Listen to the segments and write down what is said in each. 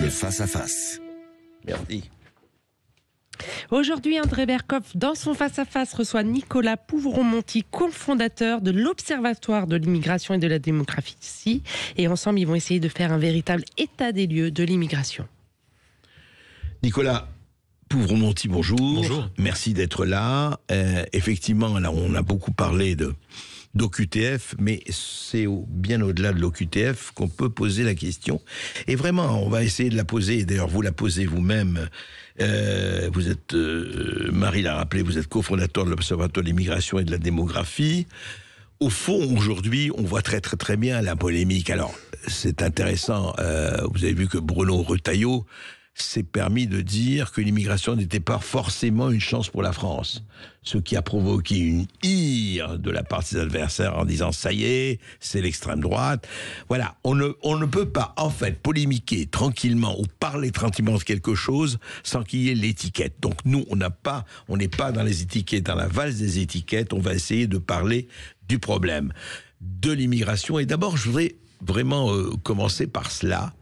Le face-à-face. Merci. Aujourd'hui, André Berkoff, dans son face-à-face, reçoit Nicolas Pouvron-Monty, cofondateur de l'Observatoire de l'immigration et de la démographie. Et ensemble, ils vont essayer de faire un véritable état des lieux de l'immigration. Nicolas Pouvron-Monty, bonjour. Bonjour. Merci d'être là. Effectivement, là, on a beaucoup parlé d'OQTF, mais c'est bien au-delà de l'OQTF qu'on peut poser la question. Et vraiment, on va essayer de la poser, et d'ailleurs vous la posez vous-même. Vous êtes, Marie l'a rappelé, vous êtes cofondateur de l'Observatoire de l'immigration et de la démographie. Au fond, aujourd'hui, on voit très très très bien la polémique. Alors, c'est intéressant, vous avez vu que Bruno Retailleau s'est permis de dire que l'immigration n'était pas forcément une chance pour la France. Ce qui a provoqué une ire de la part de ses adversaires en disant « ça y est, c'est l'extrême droite ». Voilà, on ne peut pas en fait polémiquer tranquillement ou parler tranquillement de quelque chose sans qu'il y ait l'étiquette. Donc nous, on n'est pas dans les étiquettes, dans la valse des étiquettes, on va essayer de parler du problème de l'immigration. Et d'abord, je voudrais vraiment commencer par cela.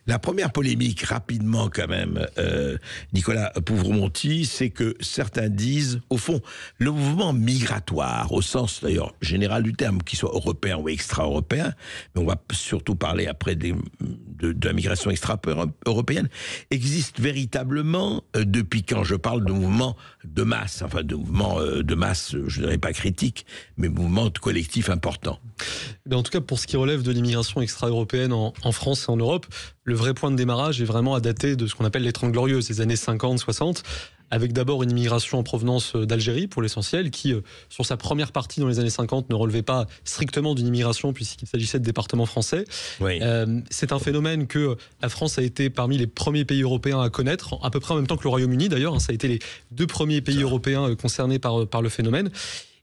La première polémique, rapidement quand même, Nicolas Pouvron-Monty, c'est que certains disent, au fond, le mouvement migratoire, au sens d'ailleurs général du terme, qu'il soit européen ou extra-européen, mais on va surtout parler après de la migration extra-européenne, existe véritablement depuis quand je parle de mouvement de masse, enfin de mouvement de masse, je ne dirais pas critique, mais mouvement collectif important. En tout cas, pour ce qui relève de l'immigration extra-européenne en France et en Europe, le vrai point de démarrage est vraiment à dater de ce qu'on appelle les 30 Glorieuses, ces années 50-60, avec d'abord une immigration en provenance d'Algérie, pour l'essentiel, qui, sur sa première partie dans les années 50, ne relevait pas strictement d'une immigration, puisqu'il s'agissait de départements français. Oui. C'est un phénomène que la France a été parmi les premiers pays européens à connaître, à peu près en même temps que le Royaume-Uni d'ailleurs, ça a été les deux premiers pays européens concernés par le phénomène.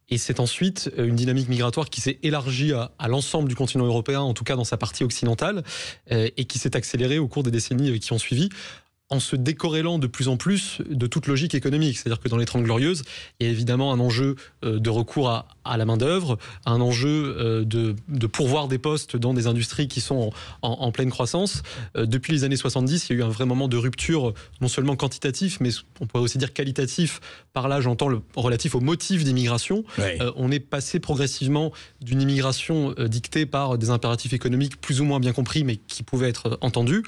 Et c'est ensuite une dynamique migratoire qui s'est élargie à l'ensemble du continent européen, en tout cas dans sa partie occidentale, et qui s'est accélérée au cours des décennies qui ont suivi, en se décorrélant de plus en plus de toute logique économique. C'est-à-dire que dans les 30 Glorieuses, il y a évidemment un enjeu de recours à la main-d'œuvre, un enjeu de pourvoir des postes dans des industries qui sont en pleine croissance. Depuis les années 70, il y a eu un vrai moment de rupture, non seulement quantitatif, mais on pourrait aussi dire qualitatif. Par là, j'entends le relatif aux motifs d'immigration. Oui. On est passé progressivement d'une immigration dictée par des impératifs économiques plus ou moins bien compris, mais qui pouvaient être entendus,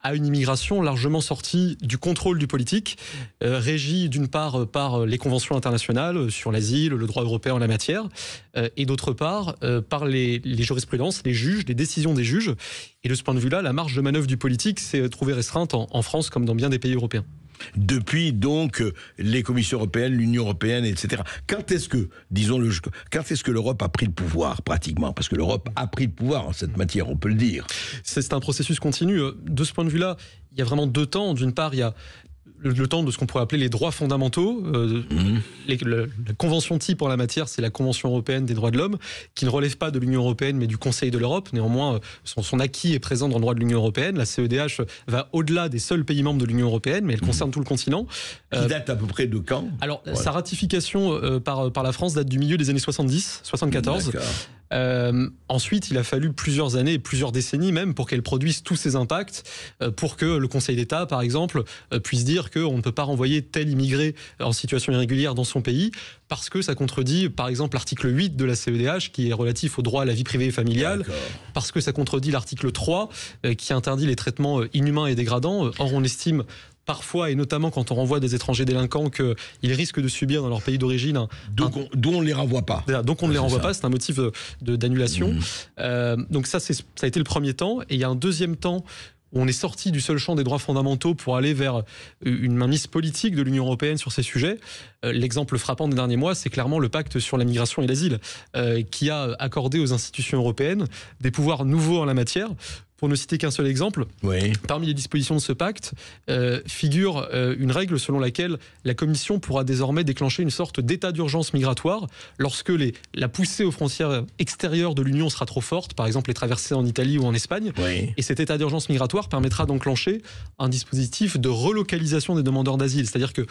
à une immigration largement sortie du contrôle du politique, régie d'une part par les conventions internationales sur l'asile, le droit européen en la matière, et d'autre part par les jurisprudences, les juges, les décisions des juges. Et de ce point de vue-là, la marge de manœuvre du politique s'est trouvée restreinte en France comme dans bien des pays européens. Depuis donc les commissions européennes, l'Union européenne, etc. Quand est-ce que, disons-le, quand est-ce que l'Europe a pris le pouvoir pratiquement? Parce que l'Europe a pris le pouvoir en cette matière, on peut le dire. C'est un processus continu. De ce point de vue-là, il y a vraiment deux temps. D'une part, il y a le temps de ce qu'on pourrait appeler les droits fondamentaux. La convention type en la matière, c'est la Convention européenne des droits de l'homme, qui ne relève pas de l'Union européenne, mais du Conseil de l'Europe. Néanmoins, son acquis est présent dans le droit de l'Union européenne. La CEDH va au-delà des seuls pays membres de l'Union européenne, mais elle concerne tout le continent. Qui date à peu près de quand? Alors, voilà. Sa ratification par la France date du milieu des années 70, 74. Ensuite, il a fallu plusieurs années, plusieurs décennies même, pour qu'elle produise tous ses impacts, pour que le Conseil d'État, par exemple, puisse dire qu'on ne peut pas renvoyer tel immigré en situation irrégulière dans son pays, parce que ça contredit, par exemple, l'article 8 de la CEDH, qui est relatif au droit à la vie privée et familiale, parce que ça contredit l'article 3, qui interdit les traitements inhumains et dégradants. Or, on estime parfois, et notamment quand on renvoie des étrangers délinquants, qu'ils risquent de subir dans leur pays d'origine d'où on ne les renvoie pas. Donc on ne les renvoie pas, c'est un motif d'annulation. Donc ça a été le premier temps. Et il y a un deuxième temps où on est sorti du seul champ des droits fondamentaux pour aller vers une mainmise politique de l'Union européenne sur ces sujets. L'exemple frappant des derniers mois, c'est clairement le pacte sur la migration et l'asile, qui a accordé aux institutions européennes des pouvoirs nouveaux en la matière. Pour ne citer qu'un seul exemple, parmi les dispositions de ce pacte figure une règle selon laquelle la Commission pourra désormais déclencher une sorte d'état d'urgence migratoire lorsque la poussée aux frontières extérieures de l'Union sera trop forte, par exemple les traversées en Italie ou en Espagne. Et cet état d'urgence migratoire permettra d'enclencher un dispositif de relocalisation des demandeurs d'asile. C'est-à-dire que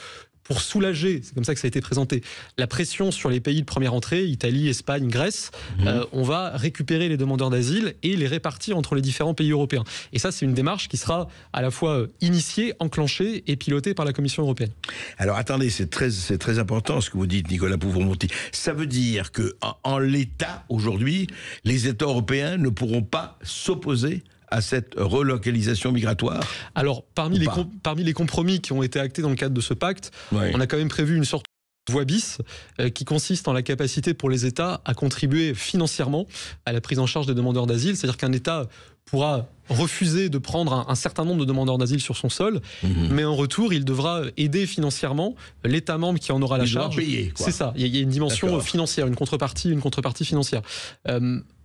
pour soulager, c'est comme ça que ça a été présenté, la pression sur les pays de première entrée, Italie, Espagne, Grèce, on va récupérer les demandeurs d'asile et les répartir entre les différents pays européens. Et ça, c'est une démarche qui sera à la fois initiée, enclenchée et pilotée par la Commission européenne. Alors attendez, c'est très important ce que vous dites, Nicolas Pouvremonti. Ça veut dire que en l'état aujourd'hui, les États européens ne pourront pas s'opposer à cette relocalisation migratoire? Alors, parmi les compromis qui ont été actés dans le cadre de ce pacte, on a quand même prévu une sorte de voie bis qui consiste en la capacité pour les États à contribuer financièrement à la prise en charge des demandeurs d'asile. C'est-à-dire qu'un État pourra refuser de prendre un certain nombre de demandeurs d'asile sur son sol, mais en retour, il devra aider financièrement l'État membre qui en aura la charge. C'est ça, il y a une dimension financière, une contrepartie financière.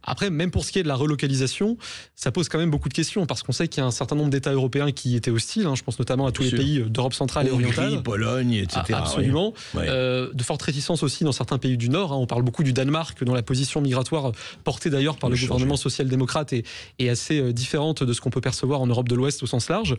Après, même pour ce qui est de la relocalisation, ça pose quand même beaucoup de questions, parce qu'on sait qu'il y a un certain nombre d'États européens qui étaient hostiles, je pense notamment à tous les pays d'Europe centrale et orientale. Pologne, etc. Absolument. De fortes réticences aussi dans certains pays du Nord. On parle beaucoup du Danemark, dont la position migratoire, portée d'ailleurs par le gouvernement social-démocrate, est assez différente de ce qu'on peut percevoir en Europe de l'Ouest au sens large.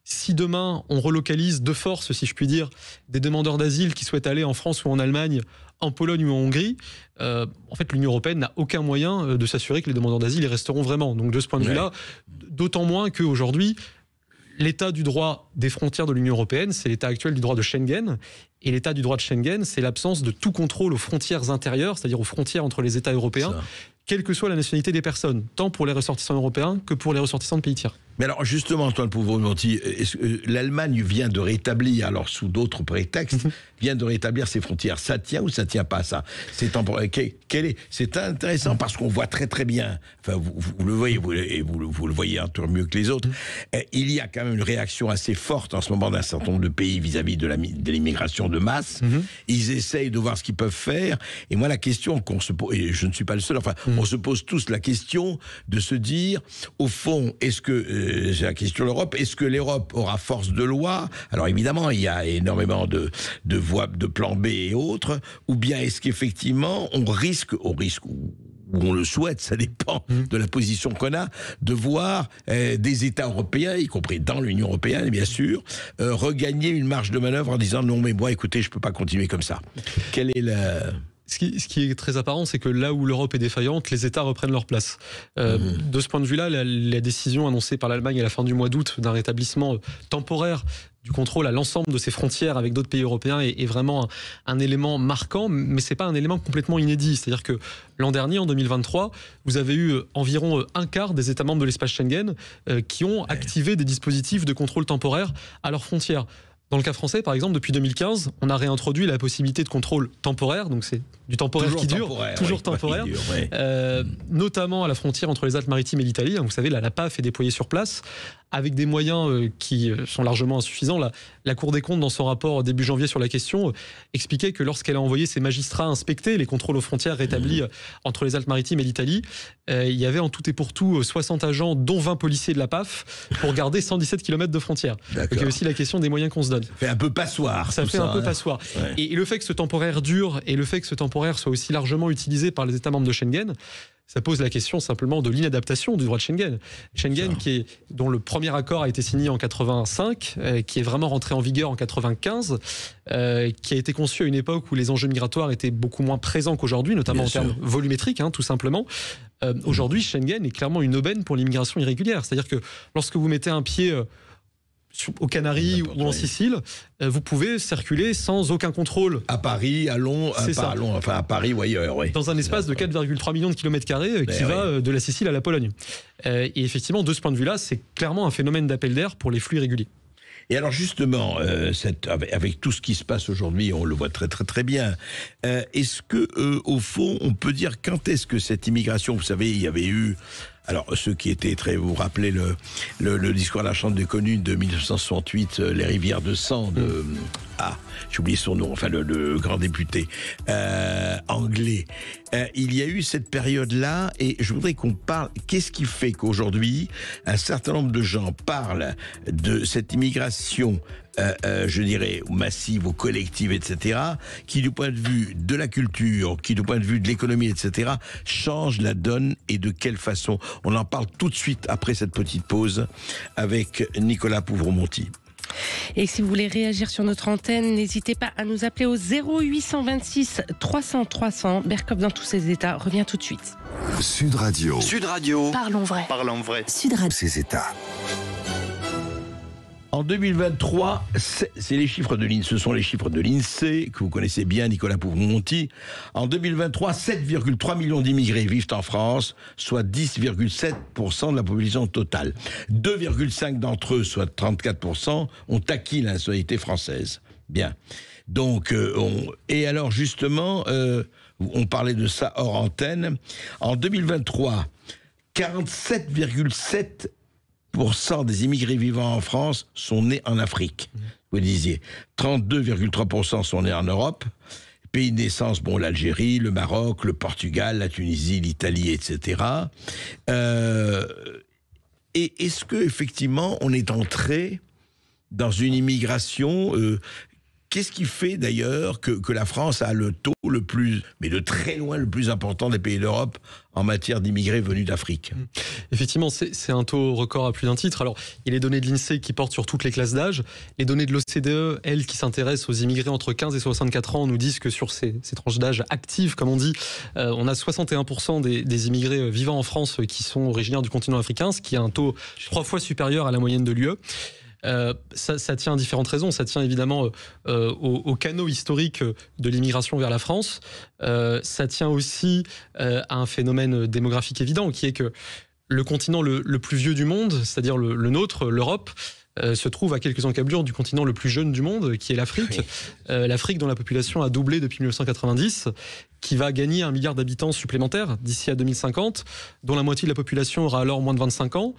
Si demain, on relocalise de force, si je puis dire, des demandeurs d'asile qui souhaitent aller en France ou en Allemagne, en Pologne ou en Hongrie, en fait, l'Union européenne n'a aucun moyen de s'assurer que les demandeurs d'asile y resteront vraiment. Donc, de ce point de vue-là, d'autant moins qu'aujourd'hui, l'état du droit des frontières de l'Union européenne, c'est l'état actuel du droit de Schengen. Et l'état du droit de Schengen, c'est l'absence de tout contrôle aux frontières intérieures, c'est-à-dire aux frontières entre les États européens, quelle que soit la nationalité des personnes, tant pour les ressortissants européens que pour les ressortissants de pays tiers. Mais alors justement, Antoine Pouvremonti, l'Allemagne vient de rétablir, alors sous d'autres prétextes, vient de rétablir ses frontières. Ça tient ou ça tient pas, ça? C'est temporaire. C'est intéressant parce qu'on voit très très bien, enfin vous le voyez, vous le voyez un peu mieux que les autres, il y a quand même une réaction assez forte en ce moment d'un certain nombre de pays vis-à-vis de l'immigration de masse. Ils essayent de voir ce qu'ils peuvent faire. Et moi, la question qu'on se pose, et je ne suis pas le seul, enfin, on se pose tous la question de se dire, au fond, est-ce que, c'est la question de l'Europe, est-ce que l'Europe aura force de loi? Alors évidemment, il y a énormément de voies, de plans B et autres, ou bien est-ce qu'effectivement, on risque, ou on le souhaite, ça dépend de la position qu'on a, de voir des États européens, y compris dans l'Union européenne, bien sûr, regagner une marge de manœuvre en disant non mais moi écoutez, je peux pas continuer comme ça. Quelle est la... Ce qui est très apparent, c'est que là où l'Europe est défaillante, les États reprennent leur place. De ce point de vue-là, la décision annoncée par l'Allemagne à la fin du mois d'août d'un rétablissement temporaire du contrôle à l'ensemble de ses frontières avec d'autres pays européens est vraiment un élément marquant, mais c'est pas un élément complètement inédit. C'est-à-dire que l'an dernier, en 2023, vous avez eu environ un quart des États membres de l'espace Schengen qui ont activé des dispositifs de contrôle temporaire à leurs frontières. Dans le cas français, par exemple, depuis 2015, on a réintroduit la possibilité de contrôle temporaire, donc c'est du temporaire qui dure, toujours temporaire, notamment à la frontière entre les Alpes-Maritimes et l'Italie. Vous savez, la PAF est déployée sur place, avec des moyens qui sont largement insuffisants. La Cour des comptes, dans son rapport début janvier sur la question, expliquait que lorsqu'elle a envoyé ses magistrats inspecter les contrôles aux frontières rétablis entre les Alpes-Maritimes et l'Italie, il y avait en tout et pour tout 60 agents, dont 20 policiers de la PAF, pour garder 117 km de frontières. Donc il y a aussi la question des moyens qu'on se donne. Ça fait un peu passoire. Ça fait un peu passoire. Et le fait que ce temporaire dure et le fait que ce temporaire soit aussi largement utilisé par les États membres de Schengen, ça pose la question simplement de l'inadaptation du droit de Schengen. Schengen, dont le premier accord a été signé en 85, qui est vraiment rentré en vigueur en 95, qui a été conçu à une époque où les enjeux migratoires étaient beaucoup moins présents qu'aujourd'hui, notamment en termes volumétriques, tout simplement. Aujourd'hui, Schengen est clairement une aubaine pour l'immigration irrégulière. C'est-à-dire que lorsque vous mettez un pied aux Canaries ou en Sicile, vous pouvez circuler sans aucun contrôle. À Paris, à Londres, à Paris ou ailleurs. Dans un espace de 4,3 millions de kilomètres carrés qui va de la Sicile à la Pologne. Et effectivement, de ce point de vue-là, c'est clairement un phénomène d'appel d'air pour les flux irréguliers. Et alors justement, avec tout ce qui se passe aujourd'hui, on le voit très très très bien. Est-ce que, au fond, on peut dire quand est-ce que cette immigration, vous savez, il y avait eu... Alors, ceux qui étaient vous vous rappelez le discours à la Chambre des communes de 1968, les rivières de sang de... j'ai oublié son nom, enfin le grand député anglais. Il y a eu cette période-là et je voudrais qu'on parle, qu'est-ce qui fait qu'aujourd'hui, un certain nombre de gens parlent de cette immigration je dirais, massive ou collective, etc., qui du point de vue de la culture, qui du point de vue de l'économie, etc., change la donne et de quelle façon? On en parle tout de suite après cette petite pause avec Nicolas Pouvremonti. Et si vous voulez réagir sur notre antenne, n'hésitez pas à nous appeler au 0826 300 300. Bercoff dans tous ses états revient tout de suite. Sud Radio. Sud Radio. Parlons vrai. Parlons vrai. Sud Radio. Ses états. En 2023, c'est les chiffres de l'INSEE, ce sont les chiffres de l'INSEE, que vous connaissez bien, Nicolas Pouvron-Monty. En 2023, 7,3 millions d'immigrés vivent en France, soit 10,7% de la population totale. 2,5 d'entre eux, soit 34%, ont acquis la nationalité française. Bien. Donc, et alors justement, on parlait de ça hors antenne. En 2023, 47,7% des immigrés vivant en France sont nés en Afrique. Vous disiez, 32,3% sont nés en Europe. Pays de naissance, bon, l'Algérie, le Maroc, le Portugal, la Tunisie, l'Italie, etc. Et est-ce que effectivement, on est entré dans une immigration qu'est-ce qui fait d'ailleurs que la France a le taux le plus, mais de très loin le plus important des pays d'Europe en matière d'immigrés venus d'Afrique? Effectivement, c'est un taux record à plus d'un titre. Alors, il y a les données de l'INSEE qui portent sur toutes les classes d'âge. Les données de l'OCDE, elles, qui s'intéressent aux immigrés entre 15 et 64 ans, nous disent que sur ces tranches d'âge actives, comme on dit, on a 61% des immigrés vivant en France qui sont originaires du continent africain, ce qui est un taux 3 fois supérieur à la moyenne de l'UE. Ça tient à différentes raisons. Ça tient évidemment aux canaux historiques de l'immigration vers la France. Ça tient aussi à un phénomène démographique évident, qui est que le continent le plus vieux du monde, c'est-à-dire le nôtre, l'Europe, se trouve à quelques encablures du continent le plus jeune du monde, qui est l'Afrique. Oui. L'Afrique dont la population a doublé depuis 1990, qui va gagner 1 milliard d'habitants supplémentaires d'ici à 2050, dont la moitié de la population aura alors moins de 25 ans.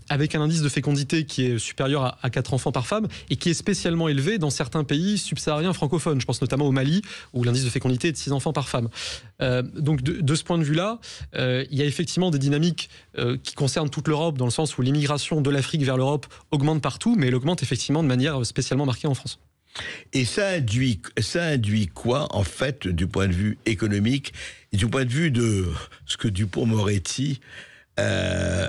Avec un indice de fécondité qui est supérieur à 4 enfants par femme et qui est spécialement élevé dans certains pays subsahariens francophones. Je pense notamment au Mali, où l'indice de fécondité est de 6 enfants par femme. Donc de ce point de vue-là, il y a effectivement des dynamiques qui concernent toute l'Europe, dans le sens où l'immigration de l'Afrique vers l'Europe augmente partout, mais elle augmente effectivement de manière spécialement marquée en France. Et ça induit quoi, en fait, du point de vue économique et du point de vue de ce que Dupond-Moretti,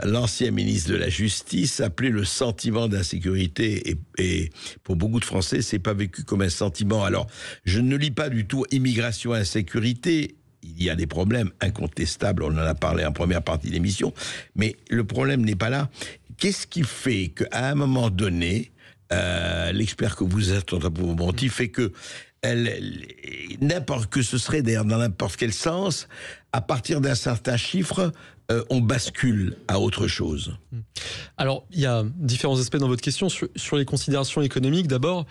l'ancien ministre de la Justice, appelait le sentiment d'insécurité, et pour beaucoup de Français, c'est pas vécu comme un sentiment. Alors, je ne lis pas du tout immigration, insécurité. Il y a des problèmes incontestables, on en a parlé en première partie de l'émission, mais le problème n'est pas là. Qu'est-ce qui fait qu'à un moment donné, l'expert que vous êtes, Pouvron-Monty, fait que n'importe que ce serait d'ailleurs dans n'importe quel sens, à partir d'un certain chiffre, on bascule à autre chose? Alors, il y a différents aspects dans votre question. Sur les considérations économiques, d'abord,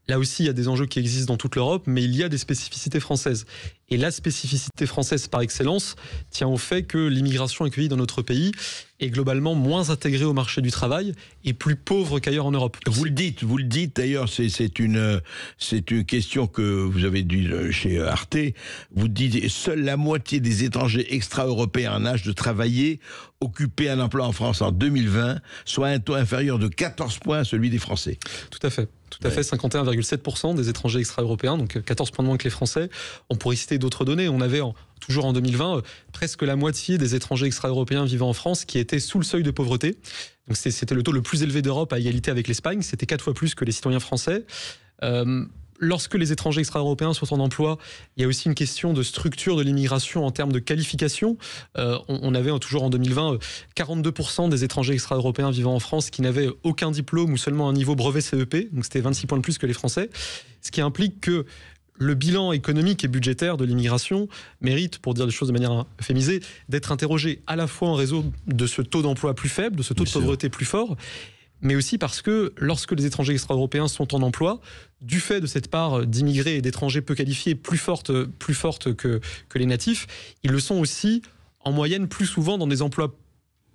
là aussi, il y a des enjeux qui existent dans toute l'Europe, mais il y a des spécificités françaises. Et la spécificité française par excellence tient au fait que l'immigration accueillie dans notre pays est globalement moins intégrée au marché du travail et plus pauvre qu'ailleurs en Europe. Vous le dites d'ailleurs, c'est une question que vous avez dit chez Arte. Vous dites, seule la moitié des étrangers extra-européens en âge de travailler occupaient un emploi en France en 2020, soit un taux inférieur de 14 points à celui des Français. Tout à fait. Tout à fait, 51,7% des étrangers extra-européens, donc 14 points de moins que les Français. On pourrait citer d'autres données. On avait, toujours en 2020, presque la moitié des étrangers extra-européens vivant en France qui étaient sous le seuil de pauvreté. Donc c'était le taux le plus élevé d'Europe à égalité avec l'Espagne. C'était 4 fois plus que les citoyens français. Lorsque les étrangers extra-européens sont en emploi, il y a aussi une question de structure de l'immigration en termes de qualification. On avait toujours en 2020 42% des étrangers extra-européens vivant en France qui n'avaient aucun diplôme ou seulement un niveau brevet CEP, donc c'était 26 points de plus que les Français, ce qui implique que le bilan économique et budgétaire de l'immigration mérite, pour dire les choses de manière euphémisée, d'être interrogé à la fois en raison de ce taux d'emploi plus faible, de ce taux de pauvreté plus fort, mais aussi parce que lorsque les étrangers extra-européens sont en emploi, du fait de cette part d'immigrés et d'étrangers peu qualifiés plus forte que les natifs, ils le sont aussi en moyenne plus souvent dans des emplois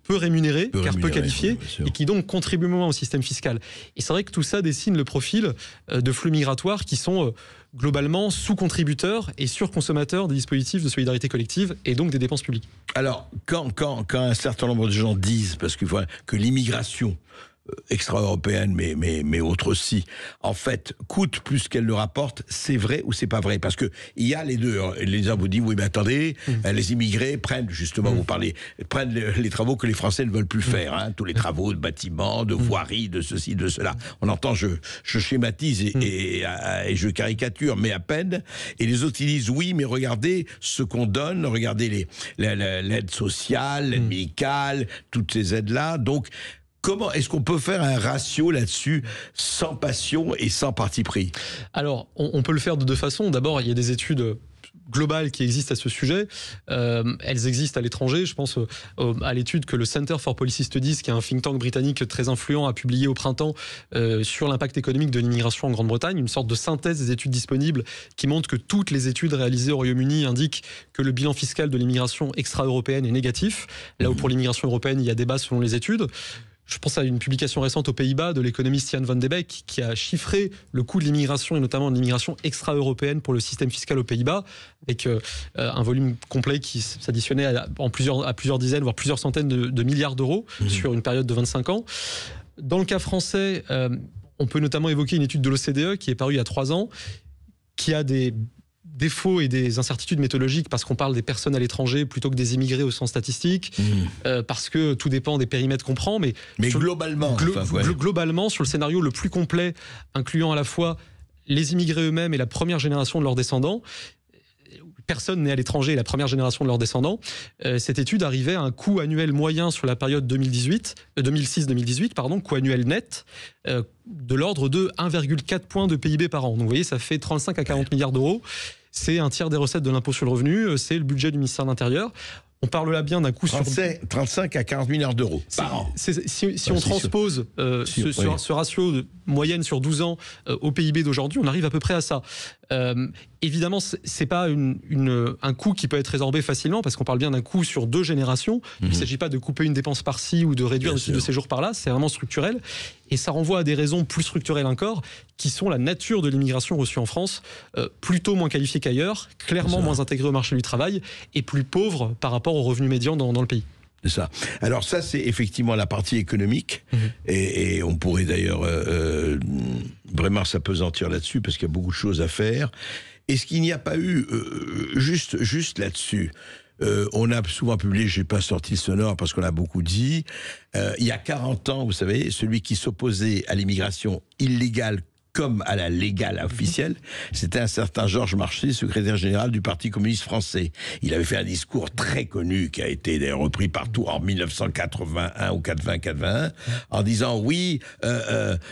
peu rémunérés, car peu qualifiés, et qui donc contribuent moins au système fiscal. Et c'est vrai que tout ça dessine le profil de flux migratoires qui sont globalement sous-contributeurs et surconsommateurs des dispositifs de solidarité collective et donc des dépenses publiques. Alors, quand un certain nombre de gens disent, parce que voilà, que l'immigration extra-européenne, mais autres aussi, en fait, coûte plus qu'elle ne rapporte, c'est vrai ou c'est pas vrai? Parce que il y a les deux. Les uns vous disent, oui, mais attendez, les immigrés prennent, justement, vous parlez, prennent les travaux que les Français ne veulent plus faire, hein, tous les travaux de bâtiments, de voiries, de ceci, de cela. On entend, je schématise et je caricature, mais à peine. Et les autres, ils disent, oui, mais regardez ce qu'on donne, regardez l'aide sociale, l'aide médicale, toutes ces aides-là. Donc, comment est-ce qu'on peut faire un ratio là-dessus sans passion et sans parti pris? Alors, on peut le faire de deux façons. D'abord, il y a des études globales qui existent à ce sujet. Elles existent à l'étranger. Je pense à l'étude que le Center for Policy Studies, qui est un think tank britannique très influent, a publié au printemps sur l'impact économique de l'immigration en Grande-Bretagne, une sorte de synthèse des études disponibles qui montre que toutes les études réalisées au Royaume-Uni indiquent que le bilan fiscal de l'immigration extra-européenne est négatif, là où pour l'immigration européenne, il y a débat selon les études. Je pense à une publication récente aux Pays-Bas de l'économiste Jan van de Beek qui a chiffré le coût de l'immigration et notamment de l'immigration extra-européenne pour le système fiscal aux Pays-Bas avec un volume complet qui s'additionnait à plusieurs dizaines, voire plusieurs centaines de milliards d'euros sur une période de 25 ans. Dans le cas français, on peut notamment évoquer une étude de l'OCDE qui est parue il y a 3 ans, qui a des défauts et des incertitudes méthodologiques parce qu'on parle des personnes à l'étranger plutôt que des immigrés au sens statistique, parce que tout dépend des périmètres qu'on prend, mais globalement, globalement, sur le scénario le plus complet, incluant à la fois les immigrés eux-mêmes et la première génération de leurs descendants, personne n'est à l'étranger et la première génération de leurs descendants, cette étude arrivait à un coût annuel moyen sur la période 2006-2018, coût annuel net, de l'ordre de 1,4 point de PIB par an. Donc vous voyez, ça fait 35 à 40 milliards d'euros. C'est un tiers des recettes de l'impôt sur le revenu, c'est le budget du ministère de l'Intérieur. On parle là bien d'un coût 35 à 40 milliards d'euros par an. Si on transpose ce ratio de moyenne sur 12 ans au PIB d'aujourd'hui, on arrive à peu près à ça. Évidemment, c'est pas un coût qui peut être résorbé facilement parce qu'on parle bien d'un coût sur 2 générations. Il ne s'agit pas de couper une dépense par-ci ou de réduire le titre de séjour par-là, c'est vraiment structurel. Et ça renvoie à des raisons plus structurelles encore, qui sont la nature de l'immigration reçue en France, plutôt moins qualifiée qu'ailleurs, clairement moins intégrée au marché du travail et plus pauvre par rapport au revenu médian dans le pays. C'est ça. Alors ça, c'est effectivement la partie économique, et on pourrait d'ailleurs vraiment s'appesantir là-dessus, parce qu'il y a beaucoup de choses à faire. Est-ce qu'il n'y a pas eu, juste là-dessus, on a souvent publié, j'ai pas sorti le sonore parce qu'on a beaucoup dit, il y a 40 ans, vous savez, celui qui s'opposait à l'immigration illégale comme à la légale officielle, c'était un certain Georges Marchais, secrétaire général du Parti communiste français. Il avait fait un discours très connu, qui a été d'ailleurs repris partout en 1981 ou 80-81, en disant oui,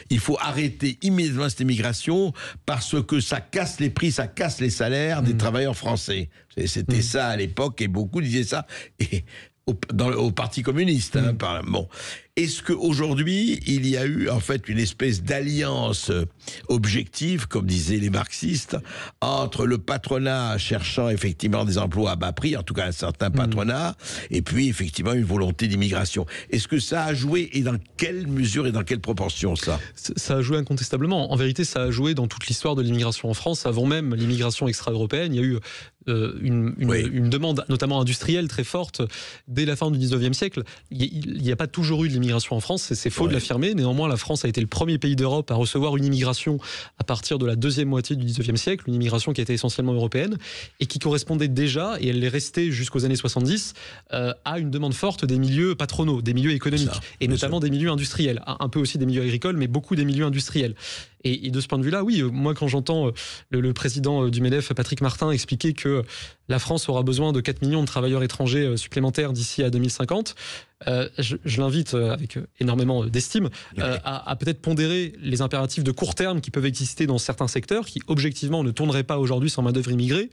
il faut arrêter immédiatement cette immigration parce que ça casse les prix, ça casse les salaires des travailleurs français. C'était ça à l'époque, et beaucoup disaient ça. Et au Parti communiste. Bon. Est-ce qu'aujourd'hui, il y a eu en fait une espèce d'alliance objective, comme disaient les marxistes, entre le patronat cherchant effectivement des emplois à bas prix, en tout cas un certain patronat, et puis effectivement une volonté d'immigration? Est-ce que ça a joué, et dans quelle mesure et dans quelle proportion ça a joué incontestablement. En vérité, ça a joué dans toute l'histoire de l'immigration en France. Avant même l'immigration extra-européenne, il y a eu une demande, notamment industrielle, très forte dès la fin du 19e siècle. Il n'y a pas toujours eu de l'immigration en France, c'est faux de l'affirmer. Néanmoins, la France a été le premier pays d'Europe à recevoir une immigration à partir de la deuxième moitié du 19e siècle, une immigration qui était essentiellement européenne et qui correspondait déjà, et elle l'est restée jusqu'aux années 70, à une demande forte des milieux patronaux, des milieux économiques, et notamment des milieux industriels, un peu aussi des milieux agricoles, mais beaucoup des milieux industriels. Et de ce point de vue-là, oui, moi quand j'entends le président du MEDEF, Patrick Martin, expliquer que la France aura besoin de 4 millions de travailleurs étrangers supplémentaires d'ici à 2050, je l'invite avec énormément d'estime à peut-être pondérer les impératifs de court terme qui peuvent exister dans certains secteurs qui objectivement ne tourneraient pas aujourd'hui sans main-d'œuvre immigrée,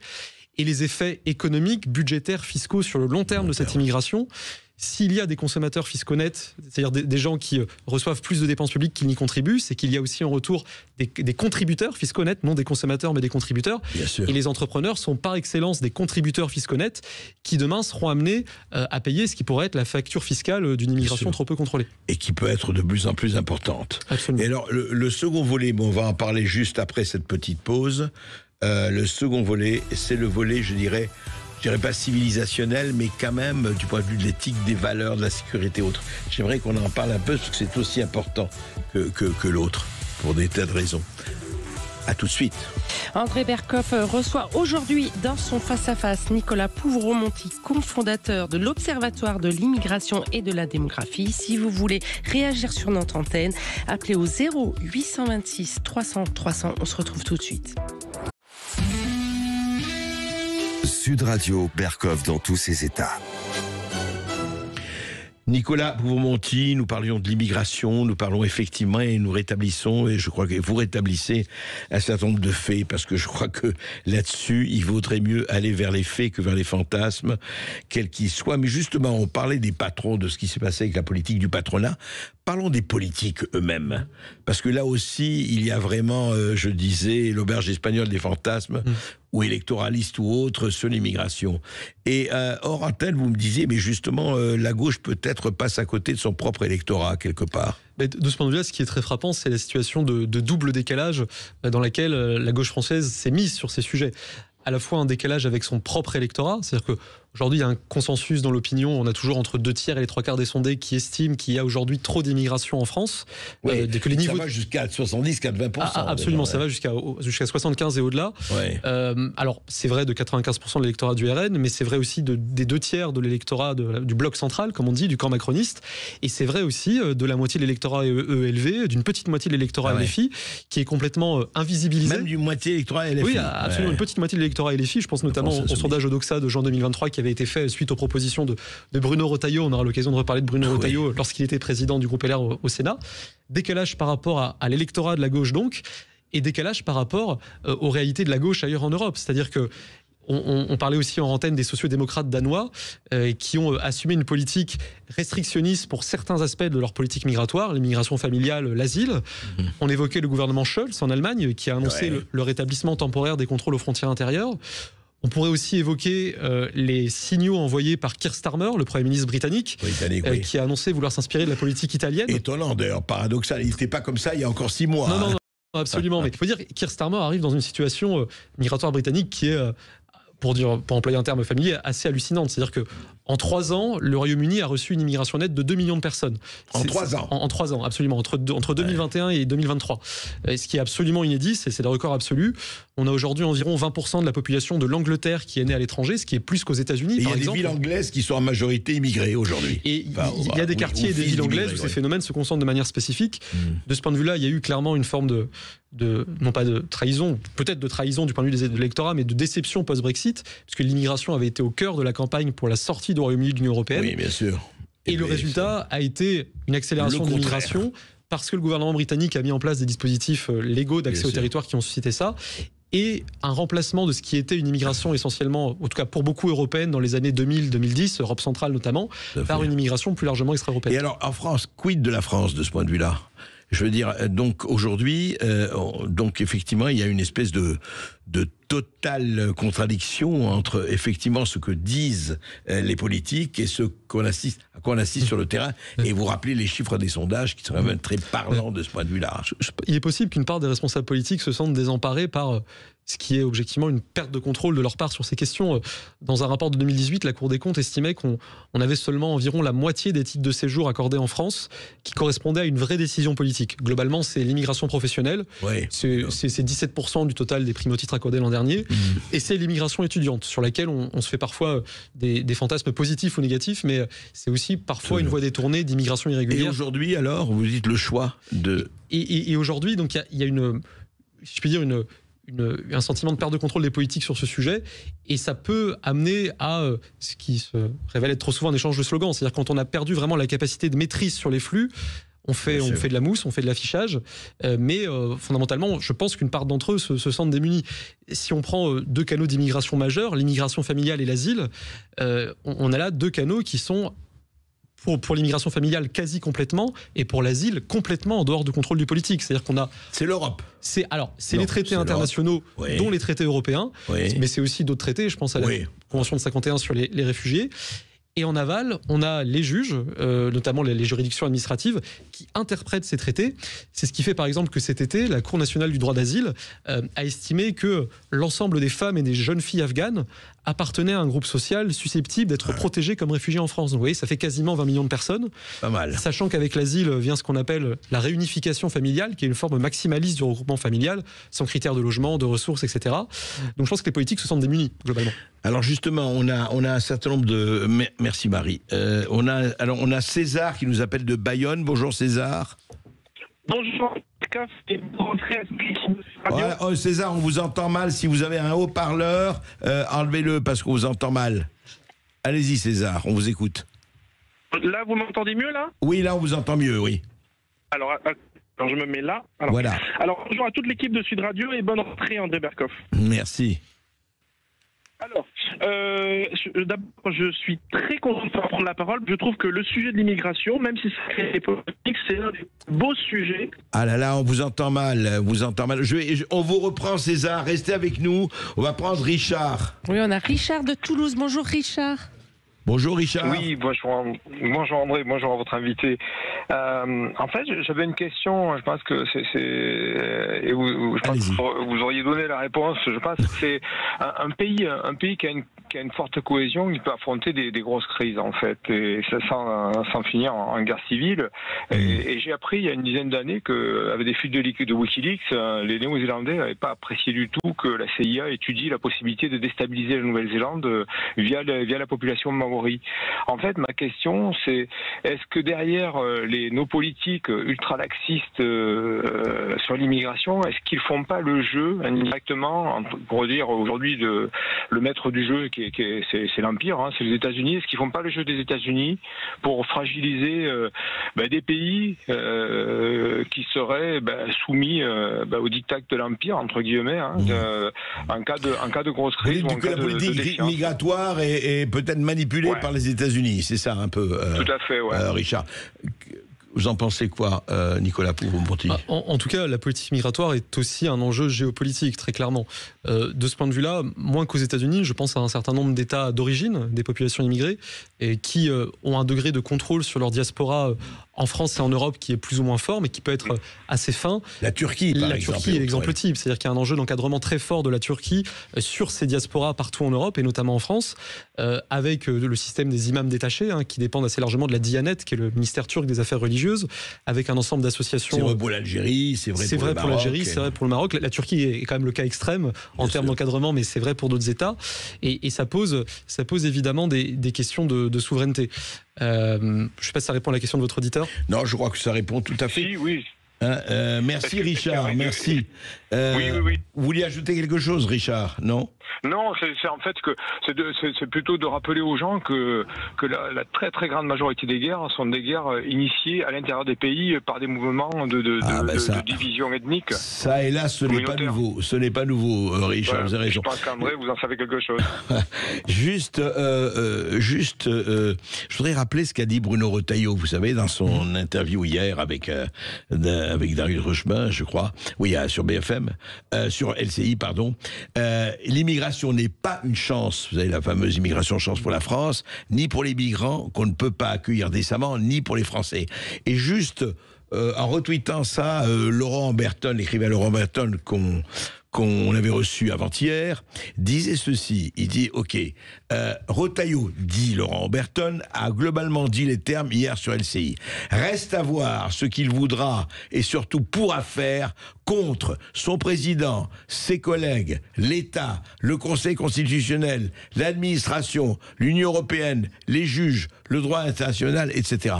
et les effets économiques, budgétaires, fiscaux sur le long terme de cette immigration. S'il y a des consommateurs fiscaux nets, c'est-à-dire des gens qui reçoivent plus de dépenses publiques qu'ils n'y contribuent, c'est qu'il y a aussi en retour des contributeurs fiscaux nets, non des consommateurs mais des contributeurs. Et les entrepreneurs sont par excellence des contributeurs fiscaux nets qui demain seront amenés à payer ce qui pourrait être la facture fiscale d'une immigration trop peu contrôlée. Et qui peut être de plus en plus importante. Absolument. Et alors le second volet, on va en parler juste après cette petite pause. Le second volet, c'est le volet, je dirais, je dirais pas civilisationnel, mais quand même du point de vue de l'éthique, des valeurs, de la sécurité autre. J'aimerais qu'on en parle un peu parce que c'est aussi important que l'autre, pour des tas de raisons. À tout de suite. André Berkoff reçoit aujourd'hui dans son face-à-face Nicolas Pouvremonti, cofondateur de l'Observatoire de l'immigration et de la démographie. Si vous voulez réagir sur notre antenne, appelez au 0826 300 300. On se retrouve tout de suite. Sud Radio, Berkoff dans tous ses états. Nicolas Pouvremonti, nous parlions de l'immigration, nous parlons effectivement et nous rétablissons, et je crois que vous rétablissez un certain nombre de faits, parce que je crois que là-dessus, il vaudrait mieux aller vers les faits que vers les fantasmes, quels qu'ils soient. Mais justement, on parlait des patrons, de ce qui s'est passé avec la politique du patronat. Parlons des politiques eux-mêmes, parce que là aussi, il y a vraiment, je disais, l'auberge espagnole des fantasmes, ou électoraliste ou autre, sur l'immigration. Et hors antenne, vous me disiez, mais justement, la gauche peut-être passe à côté de son propre électorat, quelque part. Mais de ce point de vue-là, ce qui est très frappant, c'est la situation de double décalage dans laquelle la gauche française s'est mise sur ces sujets. À la fois un décalage avec son propre électorat, c'est-à-dire qu'aujourd'hui, il y a un consensus dans l'opinion, on a toujours entre 2/3 et les 3/4 des sondés qui estiment qu'il y a aujourd'hui trop d'immigration en France. Oui, que les niveaux ça va jusqu'à 70-80%. Absolument, ça va jusqu'à 75 et au-delà. Ouais. Alors, c'est vrai de 95% de l'électorat du RN, mais c'est vrai aussi des 2/3 de l'électorat du bloc central, comme on dit, du camp macroniste. Et c'est vrai aussi de la moitié de l'électorat ELV, d'une petite moitié de l'électorat LFI, qui est complètement invisibilisé. Même d'une moitié l'électorat LFI. Oui, absolument, une petite moitié de l'électorat LFI. Je pense notamment au sondage Odoxa de juin 2023 qui avait été fait suite aux propositions de Bruno Retailleau. On aura l'occasion de reparler de Bruno Retailleau lorsqu'il était président du groupe LR au Sénat. Décalage par rapport à l'électorat de la gauche donc, et décalage par rapport aux réalités de la gauche ailleurs en Europe. C'est-à-dire que on parlait aussi en antenne des sociodémocrates danois qui ont assumé une politique restrictionniste pour certains aspects de leur politique migratoire, l'immigration familiale, l'asile. On évoquait le gouvernement Scholz en Allemagne qui a annoncé le rétablissement temporaire des contrôles aux frontières intérieures. On pourrait aussi évoquer les signaux envoyés par Keir Starmer, le Premier ministre britannique, qui a annoncé vouloir s'inspirer de la politique italienne. Étonnant d'ailleurs, paradoxal. Il n'était pas comme ça il y a encore 6 mois. Non, absolument. Mais il faut dire que Keir Starmer arrive dans une situation migratoire britannique qui est, pour employer un terme familier, assez hallucinante. C'est-à-dire que en 3 ans, le Royaume-Uni a reçu une immigration nette de 2 millions de personnes. En 3 ans En 3 ans, absolument. Entre 2021 et 2023. Ce qui est absolument inédit, c'est le record absolu. On a aujourd'hui environ 20% de la population de l'Angleterre qui est née à l'étranger, ce qui est plus qu'aux États-Unis, par exemple. Il y a des villes anglaises qui sont en majorité immigrées aujourd'hui. Et il y a des quartiers et des villes anglaises où ces phénomènes se concentrent de manière spécifique. De ce point de vue-là, il y a eu clairement une forme non pas de trahison, peut-être de trahison du point de vue de l'électorat, mais de déception post-Brexit, puisque l'immigration avait été au cœur de la campagne pour la sortie du Royaume-Uni de l'Union européenne. Oui, bien sûr. Et le résultat a été une accélération de l'immigration, parce que le gouvernement britannique a mis en place des dispositifs légaux d'accès au territoire qui ont suscité ça, et un remplacement de ce qui était une immigration essentiellement, en tout cas pour beaucoup européenne dans les années 2000-2010, Europe centrale notamment, par une immigration plus largement extra-européenne. Et alors, en France, quid de la France de ce point de vue-là ? Je veux dire, donc aujourd'hui, donc effectivement, il y a une espèce de totale contradiction entre effectivement ce que disent les politiques et ce à quoi on assiste sur le terrain. Et vous rappelez les chiffres des sondages qui sont quand même très parlants de ce point de vue-là. Il est possible qu'une part des responsables politiques se sentent désemparés par ce qui est objectivement une perte de contrôle de leur part sur ces questions. Dans un rapport de 2018, la Cour des comptes estimait qu'on avait seulement environ la moitié des titres de séjour accordés en France qui correspondaient à une vraie décision politique. Globalement, c'est l'immigration professionnelle. Ouais. C'est 17% du total des primo-titres accordés l'an dernier. Et c'est l'immigration étudiante, sur laquelle on se fait parfois des fantasmes positifs ou négatifs, mais c'est aussi parfois une voie détournée d'immigration irrégulière. Et aujourd'hui, alors, vous dites le choix de... Et aujourd'hui, donc, il y a une, si je puis dire, un sentiment de perte de contrôle des politiques sur ce sujet, et ça peut amener à ce qui se révèle être trop souvent un échange de slogans. C'est-à-dire quand on a perdu vraiment la capacité de maîtrise sur les flux, on fait de la mousse, on fait de l'affichage, mais fondamentalement, je pense qu'une part d'entre eux se sentent démunis. Si on prend 2 canaux d'immigration majeurs, l'immigration familiale et l'asile, on a là 2 canaux qui sont pour l'immigration familiale quasi complètement et pour l'asile complètement en dehors du contrôle du politique. C'est-à-dire qu'on a... C'est l'Europe. C'est les traités internationaux, dont les traités européens, mais c'est aussi d'autres traités, je pense à la Convention de 51 sur les réfugiés. Et en aval, on a les juges, notamment les juridictions administratives, qui interprètent ces traités. C'est ce qui fait par exemple que cet été, la Cour nationale du droit d'asile a estimé que l'ensemble des femmes et des jeunes filles afghanes appartenaient à un groupe social susceptible d'être protégé comme réfugié en France. Donc vous voyez, ça fait quasiment 20 millions de personnes. Pas mal. Sachant qu'avec l'asile vient ce qu'on appelle la réunification familiale, qui est une forme maximaliste du regroupement familial, sans critères de logement, de ressources, etc. Donc je pense que les politiques se sentent démunis, globalement. Alors justement, on a un certain nombre de... Merci Marie. On a César qui nous appelle de Bayonne. Bonjour César. Bonjour. Ouais, César, on vous entend mal. Si vous avez un haut-parleur, enlevez-le parce qu'on vous entend mal. Allez-y César, on vous écoute. Là, vous m'entendez mieux là? Oui, là on vous entend mieux, oui. Alors je me mets là. Voilà. Alors bonjour à toute l'équipe de Sud Radio et bonne rentrée André Berkoff. Merci. Alors, d'abord, je suis très content de pouvoir prendre la parole. Je trouve que le sujet de l'immigration, même si c'est politique, c'est un des beaux sujets. Ah là là, on vous entend mal, on vous reprend César, restez avec nous. On va prendre Richard. Oui, on a Richard de Toulouse. Bonjour Richard. Bonjour Richard. Oui, bonjour André, bonjour à votre invité. En fait, j'avais une question, je pense que je pense que vous auriez donné la réponse. Je pense que c'est un pays qui a une forte cohésion, qui peut affronter des grosses crises en fait, et ça sans finir en guerre civile. Et j'ai appris il y a une dizaine d'années qu'avec des fuites de Wikileaks, les Néo-Zélandais n'avaient pas apprécié du tout que la CIA étudie la possibilité de déstabiliser la Nouvelle-Zélande via la population maori. En fait, ma question, c'est est-ce que derrière nos politiques ultra-laxistes sur l'immigration, est-ce qu'ils font pas le jeu indirectement, pour dire aujourd'hui le maître du jeu, c'est l'Empire, hein, c'est les États-Unis, est-ce qu'ils font pas le jeu des États-Unis pour fragiliser des pays qui seraient soumis au diktat de l'Empire, entre guillemets, hein, en cas de grosse crise ou en cas de politique migratoire est peut-être manipulée par les États-Unis, c'est ça un peu. Tout à fait, ouais. Richard. Vous en pensez quoi, Nicolas Pouvremonti? En tout cas, la politique migratoire est aussi un enjeu géopolitique, très clairement. De ce point de vue-là, moins qu'aux États-Unis, je pense à un certain nombre d'États d'origine des populations immigrées et qui ont un degré de contrôle sur leur diaspora en France et en Europe qui est plus ou moins fort, mais qui peut être assez fin. La Turquie, par exemple. La Turquie est l'exemple type. C'est-à-dire qu'il y a un enjeu d'encadrement très fort de la Turquie sur ses diasporas partout en Europe et notamment en France, avec le système des imams détachés, hein, qui dépendent assez largement de la Diyanet, qui est le ministère turc des affaires religieuses, avec un ensemble d'associations. C'est vrai pour l'Algérie, c'est vrai pour l'Algérie, c'est vrai pour le Maroc. La Turquie est quand même le cas extrême en termes d'encadrement, mais c'est vrai pour d'autres États. Et ça pose évidemment des questions de souveraineté. Je ne sais pas si ça répond à la question de votre auditeur. Non, je crois que ça répond tout à fait. Si, oui. Merci Richard, merci. Oui. Vous vouliez ajouter quelque chose, Richard? Non? Non, c'est en fait que c'est plutôt de rappeler aux gens que la très très grande majorité des guerres sont des guerres initiées à l'intérieur des pays par des mouvements de division ethnique. Ça, hélas, ce n'est pas nouveau. Ce n'est pas nouveau, Richard. Ouais, vous avez raison. Je pense qu'André, vous en savez quelque chose. Juste, je voudrais rappeler ce qu'a dit Bruno Retailleau, vous savez, dans son interview hier avec Darius Rushman, je crois, oui, sur BFM, sur LCI, pardon. L'immigration n'est pas une chance, vous savez, la fameuse immigration chance pour la France, ni pour les migrants qu'on ne peut pas accueillir décemment, ni pour les Français. Et juste, en retweetant ça, Laurent Berton, l'écrivain Laurent Berton, qu'on avait reçu avant-hier, disait ceci. Il dit, ok, Retailleau, dit Laurent Berton, a globalement dit les termes hier sur LCI. Reste à voir ce qu'il voudra et surtout pourra faire contre son président, ses collègues, l'État, le Conseil constitutionnel, l'administration, l'Union européenne, les juges, le droit international, etc.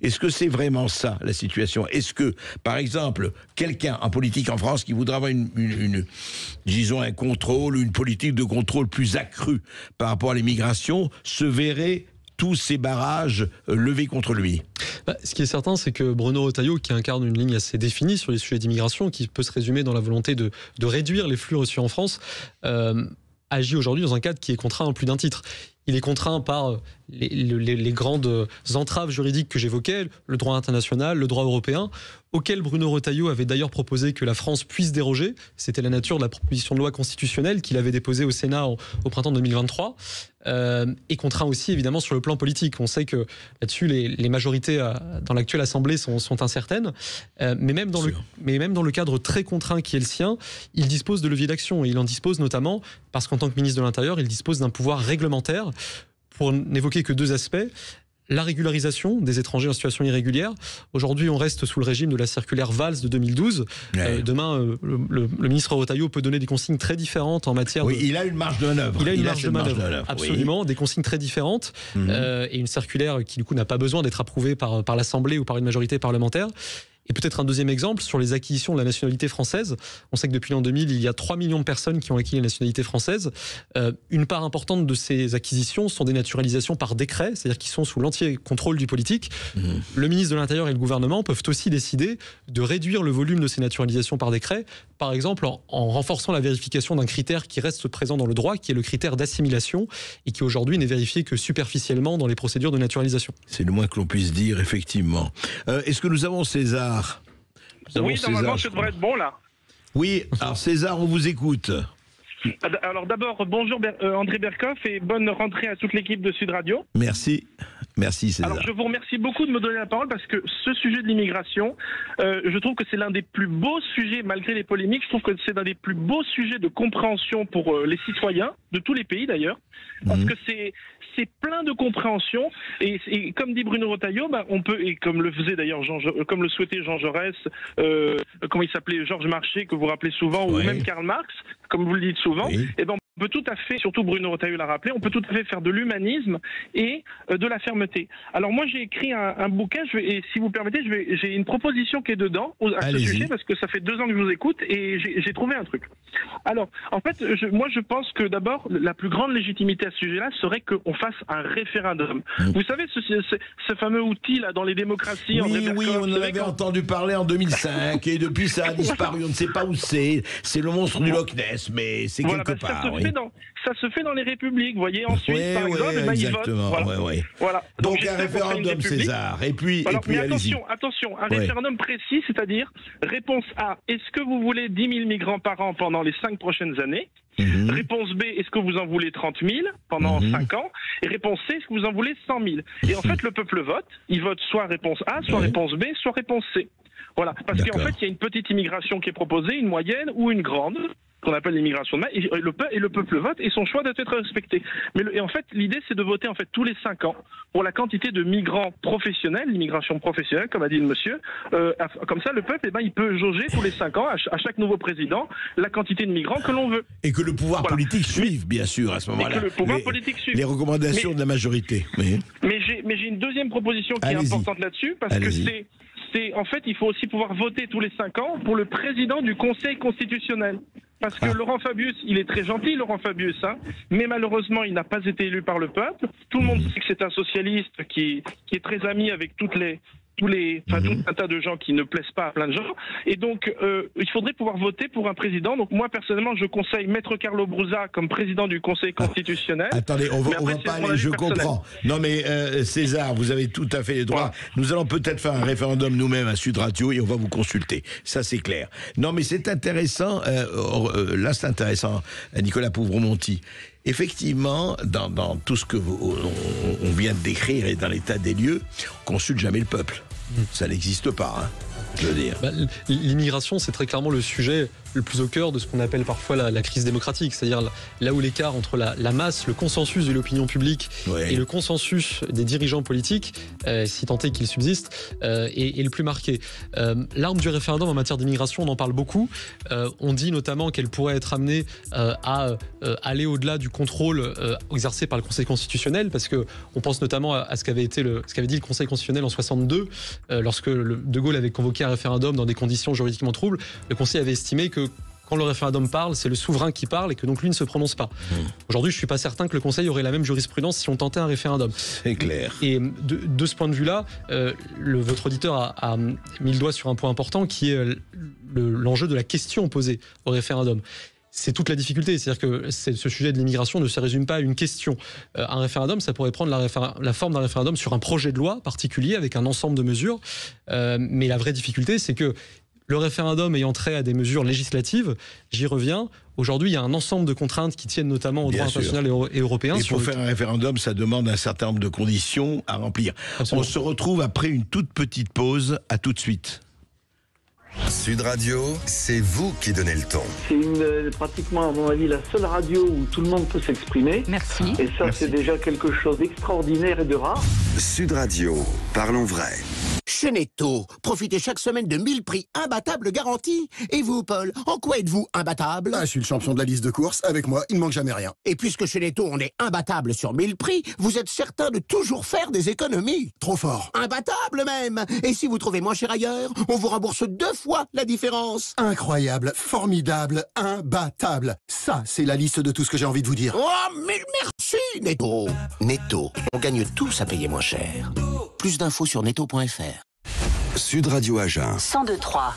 Est-ce que c'est vraiment ça, la situation? Est-ce que, par exemple, quelqu'un en politique en France qui voudrait avoir disons un contrôle, une politique de contrôle plus accrue par rapport à l'immigration, se verrait tous ces barrages levés contre lui? Ce qui est certain, c'est que Bruno Retailleau, qui incarne une ligne assez définie sur les sujets d'immigration, qui peut se résumer dans la volonté de réduire les flux reçus en France, agit aujourd'hui dans un cadre qui est contraint en plus d'un titre. Il est contraint par les grandes entraves juridiques que j'évoquais, le droit international, le droit européen, auquel Bruno Retailleau avait d'ailleurs proposé que la France puisse déroger. C'était la nature de la proposition de loi constitutionnelle qu'il avait déposée au Sénat au printemps 2023. Et contraint aussi évidemment sur le plan politique. On sait que là-dessus les majorités dans l'actuelle Assemblée sont incertaines, mais même dans le cadre très contraint qui est le sien, il dispose de leviers d'action, et il en dispose notamment parce qu'en tant que ministre de l'Intérieur, il dispose d'un pouvoir réglementaire, pour n'évoquer que 2 aspects. La régularisation des étrangers en situation irrégulière. Aujourd'hui, on reste sous le régime de la circulaire Valls de 2012. Demain, le ministre Retailleau peut donner des consignes très différentes en matière de... il a une marge de manœuvre. Il a une marge de manœuvre, absolument. Oui. Des consignes très différentes. Et une circulaire qui, du coup, n'a pas besoin d'être approuvée par l'Assemblée ou par une majorité parlementaire. Et peut-être un deuxième exemple sur les acquisitions de la nationalité française. On sait que depuis l'an 2000, il y a 3 millions de personnes qui ont acquis la nationalité française. Une part importante de ces acquisitions sont des naturalisations par décret, c'est-à-dire qu'ils sont sous l'entier contrôle du politique. Le ministre de l'Intérieur et le gouvernement peuvent aussi décider de réduire le volume de ces naturalisations par décret, par exemple en renforçant la vérification d'un critère qui reste présent dans le droit, qui est le critère d'assimilation, et qui aujourd'hui n'est vérifié que superficiellement dans les procédures de naturalisation. C'est le moins que l'on puisse dire, effectivement. Est-ce que nous avons César ? Oui, normalement, ça devrait être bon, là. Oui, alors César, on vous écoute. Alors d'abord, bonjour André Berkoff et bonne rentrée à toute l'équipe de Sud Radio. Merci. Merci César. Alors je vous remercie beaucoup de me donner la parole parce que ce sujet de l'immigration, je trouve que c'est l'un des plus beaux sujets, malgré les polémiques, je trouve que c'est l'un des plus beaux sujets de compréhension pour les citoyens, de tous les pays d'ailleurs, parce que c'est plein de compréhension et comme dit Bruno Retailleau, on peut, et comme le faisait d'ailleurs comme le souhaitait Jean Jaurès, comment il s'appelait, Georges Marchais que vous rappelez souvent, ou même Karl Marx, comme vous le dites souvent, et on peut tout à fait, surtout Bruno Retailleau l'a rappelé, on peut tout à fait faire de l'humanisme et de la fermeté. Alors moi j'ai écrit un bouquin, et si vous permettez, j'ai une proposition qui est dedans à ce sujet, parce que ça fait 2 ans que je vous écoute et j'ai trouvé un truc. Alors en fait, moi je pense que d'abord la plus grande légitimité à ce sujet-là serait qu'on fasse un référendum. Vous savez ce fameux outil là dans les démocraties. Oui, on en avait entendu parler en 2005 et depuis ça a disparu, on ne sait pas où c'est le monstre du Loch Ness, mais c'est quelque part. Ça se fait dans les républiques, vous voyez, en Suisse par exemple, ils votent. Voilà. Donc un référendum, César, et puis allez-y. Attention, un référendum précis, c'est-à-dire réponse A, est-ce que vous voulez 10 000 migrants par an pendant les 5 prochaines années? Réponse B, est-ce que vous en voulez 30 000 pendant 5 ans? Et réponse C, est-ce que vous en voulez 100 000? Et en fait, le peuple vote, il vote soit réponse A, soit réponse B, soit réponse C. Voilà, parce qu'en fait, il y a une petite immigration qui est proposée, une moyenne ou une grande, qu'on appelle l'immigration de masse, et le peuple vote, et son choix doit être respecté. Et en fait, l'idée, c'est de voter en fait tous les 5 ans pour la quantité de migrants professionnels, l'immigration professionnelle, comme a dit le monsieur. Comme ça, le peuple, il peut jauger tous les 5 ans, à chaque nouveau président, la quantité de migrants que l'on veut. Et que le pouvoir politique suive, bien sûr, à ce moment-là. Les recommandations de la majorité. Mais j'ai une deuxième proposition qui est importante là-dessus, parce que en fait, il faut aussi pouvoir voter tous les 5 ans pour le président du Conseil constitutionnel. Parce que Laurent Fabius, il est très gentil, Laurent Fabius, mais malheureusement, il n'a pas été élu par le peuple. Tout le monde sait que c'est un socialiste qui est très ami avec tout un tas de gens qui ne plaisent pas à plein de gens. Et donc, il faudrait pouvoir voter pour un président. Donc moi, personnellement, je conseille Maître Carlo Brusa comme président du Conseil constitutionnel. Attendez, on va pas aller, je comprends. Non mais César, vous avez tout à fait les droits. Nous allons peut-être faire un référendum nous-mêmes à Sud Radio et on va vous consulter. Ça, c'est clair. Non mais c'est intéressant, là c'est intéressant, Nicolas Pouvremonti. Effectivement, dans tout ce que on vient de décrire et dans l'état des lieux, on consulte jamais le peuple. Ça n'existe pas, je veux dire. L'immigration, c'est très clairement le sujet le plus au cœur de ce qu'on appelle parfois la crise démocratique, c'est-à-dire là où l'écart entre la masse, le consensus de l'opinion publique et le consensus des dirigeants politiques, si tant est qu'il subsiste, est le plus marqué. L'arme du référendum en matière d'immigration, on en parle beaucoup. On dit notamment qu'elle pourrait être amenée à aller au-delà du contrôle exercé par le Conseil constitutionnel, parce que on pense notamment à ce qu'avait dit le Conseil constitutionnel en 62, lorsque De Gaulle avait convoqué un référendum dans des conditions juridiquement troubles. Le Conseil avait estimé que quand le référendum parle, c'est le souverain qui parle et que donc lui ne se prononce pas. Aujourd'hui, je ne suis pas certain que le Conseil aurait la même jurisprudence si on tentait un référendum. C'est clair. Et de ce point de vue-là, votre auditeur a mis le doigt sur un point important qui est l'enjeu de la question posée au référendum. C'est toute la difficulté. C'est-à-dire que ce sujet de l'immigration ne se résume pas à une question. Un référendum, ça pourrait prendre la forme d'un référendum sur un projet de loi particulier avec un ensemble de mesures. Mais la vraie difficulté, c'est que le référendum ayant trait à des mesures législatives, j'y reviens, aujourd'hui il y a un ensemble de contraintes qui tiennent notamment au droit international et européen. Et pour faire un référendum, ça demande un certain nombre de conditions à remplir. Absolument. On se retrouve après une toute petite pause. À tout de suite. Sud Radio, c'est vous qui donnez le ton. C'est pratiquement, à mon avis, la seule radio où tout le monde peut s'exprimer. Merci. Et ça, c'est déjà quelque chose d'extraordinaire et de rare. Sud Radio, parlons vrai. Chez Netto, profitez chaque semaine de 1000 prix imbattables garantis. Et vous, Paul, en quoi êtes-vous imbattable? Je suis le champion de la liste de courses. Avec moi, il ne manque jamais rien. Et puisque chez Netto, on est imbattable sur 1000 prix, vous êtes certain de toujours faire des économies. Trop fort. Imbattable même. Et si vous trouvez moins cher ailleurs, on vous rembourse 2 fois la différence. Incroyable, formidable, imbattable. Ça, c'est la liste de tout ce que j'ai envie de vous dire. Oh, mais merci, Netto. Netto, on gagne tous à payer moins cher. Plus d'infos sur netto.fr. Sud Radio Agen. 102.3.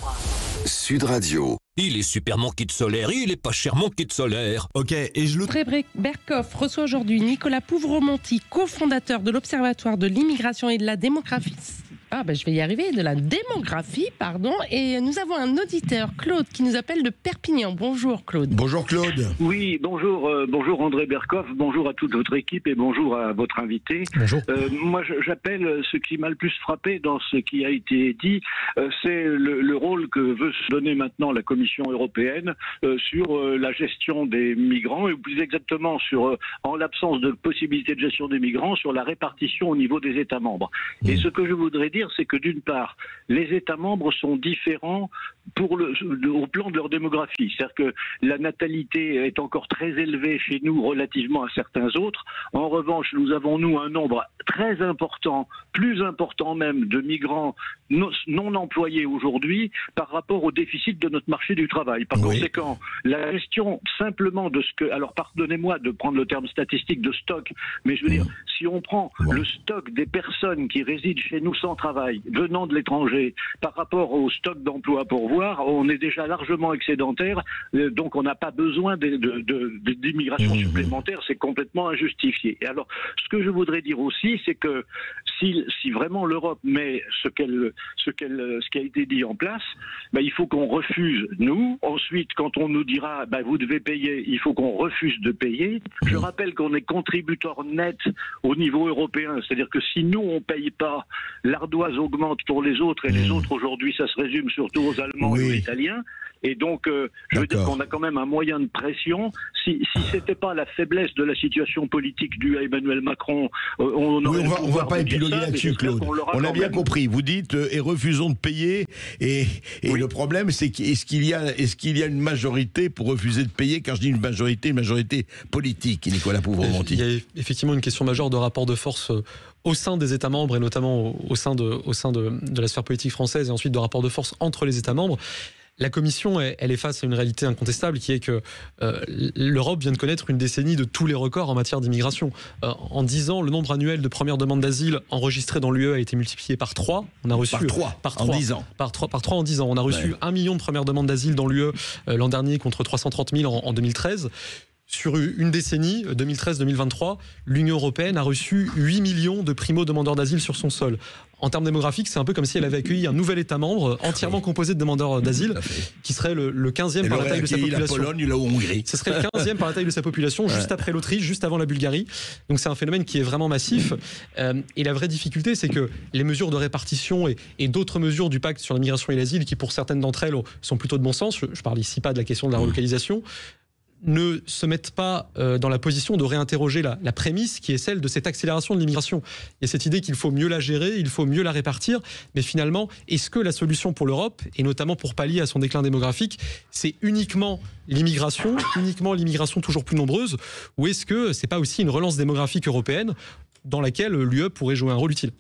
Sud Radio. Il est super mon kit solaire, il est pas cher mon kit solaire. Ok, et je le... André Berkoff reçoit aujourd'hui Nicolas Pouvremonti, cofondateur de l'Observatoire de l'immigration et de la démographie. Je vais y arriver, de la démographie, pardon. Et nous avons un auditeur, Claude, qui nous appelle de Perpignan. Bonjour Claude. Bonjour Claude. Oui, bonjour, bonjour André Berkoff, bonjour à toute votre équipe et bonjour à votre invité. Bonjour. Moi, j'appelle ce qui m'a le plus frappé dans ce qui a été dit, c'est le rôle que veut se donner maintenant la Commission européenne sur la gestion des migrants, et plus exactement sur, en l'absence de possibilité de gestion des migrants, sur la répartition au niveau des États membres. Et ce que je voudrais dire, c'est que d'une part, les États membres sont différents au plan de leur démographie. C'est-à-dire que la natalité est encore très élevée chez nous relativement à certains autres. En revanche, nous avons, nous, un nombre très important, plus important même, de migrants non employés aujourd'hui par rapport au déficit de notre marché du travail. Par conséquent, la gestion simplement de ce que... Alors, pardonnez-moi de prendre le terme statistique de stock, mais je veux dire, si on prend le stock des personnes qui résident chez nous sans travail, venant de l'étranger, par rapport au stock d'emplois pour voir, on est déjà largement excédentaire, donc on n'a pas besoin d'immigration supplémentaire, c'est complètement injustifié. Et alors, ce que je voudrais dire aussi, c'est que si vraiment l'Europe met ce qui a été dit en place, il faut qu'on refuse, nous. Ensuite, quand on nous dira, vous devez payer, il faut qu'on refuse de payer. Je rappelle qu'on est contributeur net au niveau européen, c'est-à-dire que si nous, on ne paye pas, l'ardoise augmente pour les autres, et les autres, aujourd'hui, ça se résume surtout aux Allemands et aux Italiens. Et donc, je veux dire qu'on a quand même un moyen de pression. Si c'était pas la faiblesse de la situation politique due à Emmanuel Macron, on va pas épiloguer là-dessus, Claude. On a bien compris. Vous dites et refusons de payer. Et le problème, c'est est-ce qu'il y a une majorité pour refuser de payer? Quand je dis une majorité politique, Nicolas Pouvremonti. Il y a effectivement une question majeure de rapport de force au sein des États membres et notamment au sein de la sphère politique française, et ensuite de rapport de force entre les États membres. La Commission, elle est face à une réalité incontestable qui est que l'Europe vient de connaître une décennie de tous les records en matière d'immigration. En 10 ans, le nombre annuel de premières demandes d'asile enregistrées dans l'UE a été multiplié par 3. On a reçu par 3 en 10 ans. Par 3 en 10 ans. On a reçu 1 million de premières demandes d'asile dans l'UE l'an dernier contre 330 000 en 2013. Sur une décennie, 2013-2023, l'Union européenne a reçu 8 millions de primo-demandeurs d'asile sur son sol. En termes démographiques, c'est un peu comme si elle avait accueilli un nouvel État membre entièrement composé de demandeurs d'asile, qui serait le 15e par la taille de sa population. La Pologne, la Hongrie. Ce serait le 15e par la taille de sa population, juste après l'Autriche, juste avant la Bulgarie. Donc c'est un phénomène qui est vraiment massif. Et la vraie difficulté, c'est que les mesures de répartition et d'autres mesures du pacte sur l'immigration et l'asile, qui pour certaines d'entre elles sont plutôt de bon sens, je parle ici pas de la question de la relocalisation, ne se mettent pas dans la position de réinterroger la prémisse qui est celle de cette accélération de l'immigration. Il y a cette idée qu'il faut mieux la gérer, il faut mieux la répartir, mais finalement, est-ce que la solution pour l'Europe, et notamment pour pallier à son déclin démographique, c'est uniquement l'immigration toujours plus nombreuse, ou est-ce que c'est pas aussi une relance démographique européenne dans laquelle l'UE pourrait jouer un rôle utile ?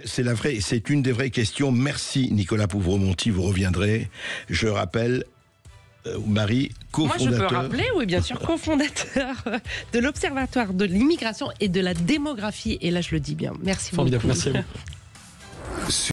C'est une des vraies questions. Merci Nicolas Pouvremonti, vous reviendrez. Je rappelle... Marie, cofondateur. Moi, je peux rappeler, oui, bien sûr, cofondateur de l'Observatoire de l'immigration et de la démographie. Et là, je le dis bien. Merci beaucoup. Formidable, merci à vous.